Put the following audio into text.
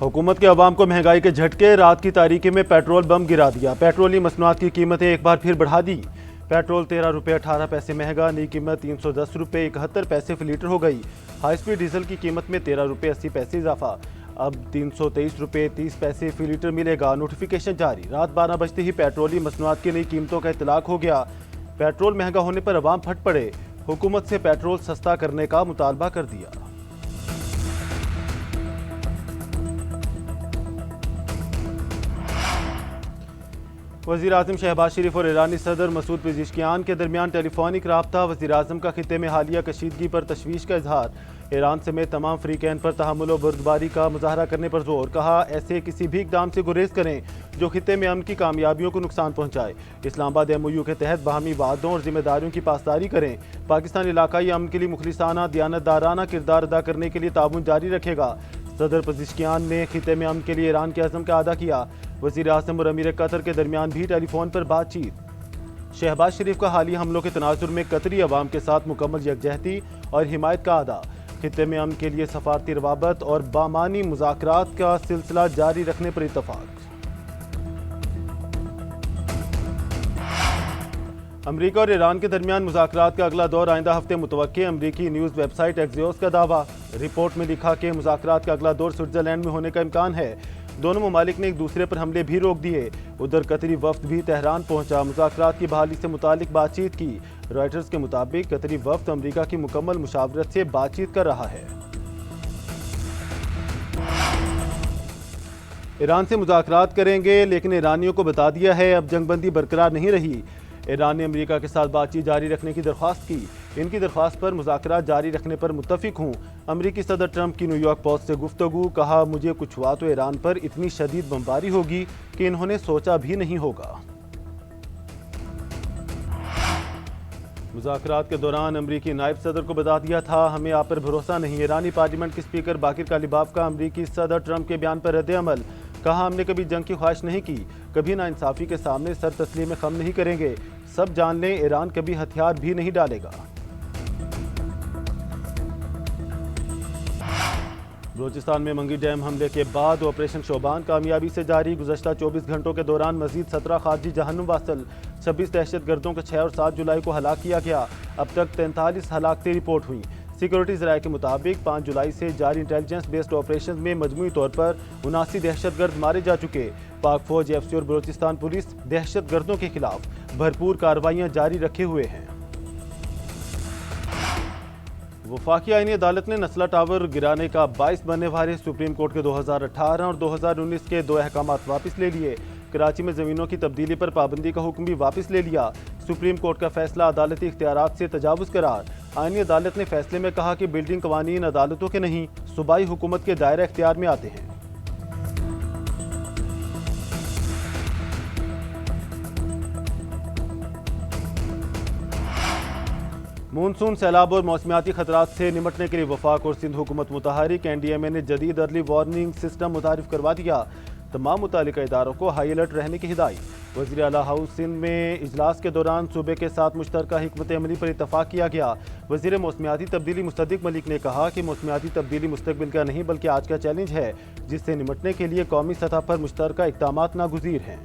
हुकूमत के अवाम को महंगाई के झटके, रात की तारीकी में पेट्रोल बम गिरा दिया। पेट्रोलियम मसनूआत की कीमतें एक बार फिर बढ़ा दी। पेट्रोल 13 रुपये 18 पैसे महंगा, नई कीमत 310 रुपये 71 पैसे फी लीटर हो गई। हाई स्पीड डीजल की कीमत में 13 रुपये 80 पैसे इजाफा, अब 323 रुपये 30 पैसे फी लीटर मिलेगा। नोटिफिकेशन जारी। रात 12 बजते ही पेट्रोलियम मसनूआत की नई कीमतों का इतलाक हो गया। पेट्रोल महंगा होने पर अवाम फट पड़े, हुकूमत से पेट्रोल सस्ता करने का मुतालबा कर दिया। वज़ीर आज़म शहबाज शरीफ और ईरानी सदर मसूद पेज़ेश्कियान के दरमियान टेलीफोनिक राब्ता। वज़ीर आज़म का खित्ते में हालिया कशीदगी पर तशवीश का इजहार। ईरान समेत तमाम फ्रीकैन पर तहम्मुल व बर्दबारी का मुजाहरा करने पर जोर। कहा, ऐसे किसी भी इकदाम से गुरेज करें जो खित्ते में अमन की कामयाबियों को नुकसान पहुँचाए। इस्लामाबाद MOU के तहत बाहमी वादों और जिम्मेदारियों की पासदारी करें। पाकिस्तान इलाकाई अमन के लिए मुखलिसाना दियानतदाराना किरदार अदा करने के लिए ताउन जारी रखेगा। सदर पेज़ेश्कियान ने खित्ते में अमन के लिए ईरान के अज़म का अदा किया। वज़ीर आज़म और अमीर कतर के दरमियान भी टेलीफोन पर बातचीत। शहबाज शरीफ का हालिया हमलों के तनाजुर में कतरी अवाम के साथ मुकम्मल यकजहती और हिमायत का अदा। खित्ते में अमन के लिए सफारती रवाबत और बामानी मुज़ाकरात का सिलसिला जारी रखने पर इत्तफाक। अमरीका और ईरान के दरमियान मुज़ाकरात का अगला दौर आइंदा हफ्ते मुतवक्के। अमरीकी न्यूज़ वेबसाइट एक्सियोस का दावा। रिपोर्ट में लिखा कि मुज़ाकरात का अगला दौर स्विट्ज़रलैंड में होने का इम्कान है। दोनों ममालिक ने एक दूसरे पर हमले भी रोक दिए। उधर कतरी वफ्द भी तेहरान पहुंचा, मुज़ाकरात की बहाली से मुतालिक बातचीत की। रॉयटर्स के मुताबिक कतरी वफ्द अमरीका की मुकम्मल मुशावरत से बातचीत कर रहा है। ईरान से मुज़ाकरात करेंगे, लेकिन ईरानियों को बता दिया है अब जंगबंदी बरकरार नहीं रही। ईरान ने अमेरिका के साथ बातचीत जारी रखने की दरख्वास्त की। इनकी दरख्वास्त पर मुज़ाकरात जारी रखने पर मुत्तफिक हूँ। अमरीकी सदर ट्रंप की न्यूयॉर्क पोस्ट से गुफ्तगू। कहा, मुझे कुछ हुआ तो ईरान पर इतनी शदीद बमबारी होगी कि इन्होंने सोचा भी नहीं होगा। मुज़ाकरात के दौरान अमरीकी नायब सदर को बता दिया था, हमें आप पर भरोसा नहीं। ईरानी पार्लियामेंट के स्पीकर बाकिर कालिबाफ का अमरीकी सदर ट्रंप के बयान पर रद्द-ए-अमल। कहा, हमने कभी जंग की ख्वाहिश नहीं की, कभी नाइंसाफ़ी के सामने सर तस्लीम खम नहीं करेंगे। सब जान लें, ईरान कभी हथियार भी नहीं डालेगा। बलूचिस्तान में मंगी डैम हमले के बाद ऑपरेशन शोबान कामयाबी से जारी। गुज़श्ता 24 घंटों के दौरान मजीद 17 खारजी जहन्नुम वासल। 26 दहशतगर्दों को 6 और 7 जुलाई को हलाक किया गया। अब तक 43 हलाकतें रिपोर्ट हुई। सिक्योरिटी ज़राए के मुताबिक 5 जुलाई से जारी इंटेलिजेंस बेस्ड ऑपरेशन में मजमूई तौर पर 79 दहशतगर्द मारे जा चुके। पाक फौज, FC और बलूचिस्तान पुलिस दहशतगर्दों के खिलाफ भरपूर कार्रवाइयाँ जारी रखे हुए हैं। वफाकी आईनी अदालत ने नस्ला टावर गिराने का बाइस बनने वाले सुप्रीम कोर्ट के 2018 और 2019 के 2 अहकामात वापस ले लिए। कराची में ज़मीनों की तब्दीली पर पाबंदी का हुक्म भी वापस ले लिया। सुप्रीम कोर्ट का फैसला अदालती इख्तियारात से तजावुज़ करार। आईनी अदालत ने फैसले में कहा कि बिल्डिंग कवानीन अदालतों के नहीं, सूबाई हुकूमत के दायरा इख्तियार में आते हैं। मानसून, सैलाब और मौसमियाती खतरात से निमटने के लिए वफाक और सिंध हुकूमत मुतहरिक। NDMA ने जदीद अर्ली वार्निंग सिस्टम मुतारिफ करवा दिया। तमाम मुतालिका इदारों को हाई अलर्ट रहने की हिदायत। वज़ीर आला हाउस सिंध में इजलास के दौरान सूबे के साथ मुश्तरका हिकमत अमली पर इत्तफाक किया गया। वज़ीर मौसमियाती तब्दीली मुस्तदिक मलिक ने कहा कि मौसमियाती तब्दीली मुस्तकबिल का नहीं बल्कि आज का चैलेंज है, जिससे निमटने के लिए कौमी सतह पर मुश्तरका इक़दामात नागुज़ीर हैं।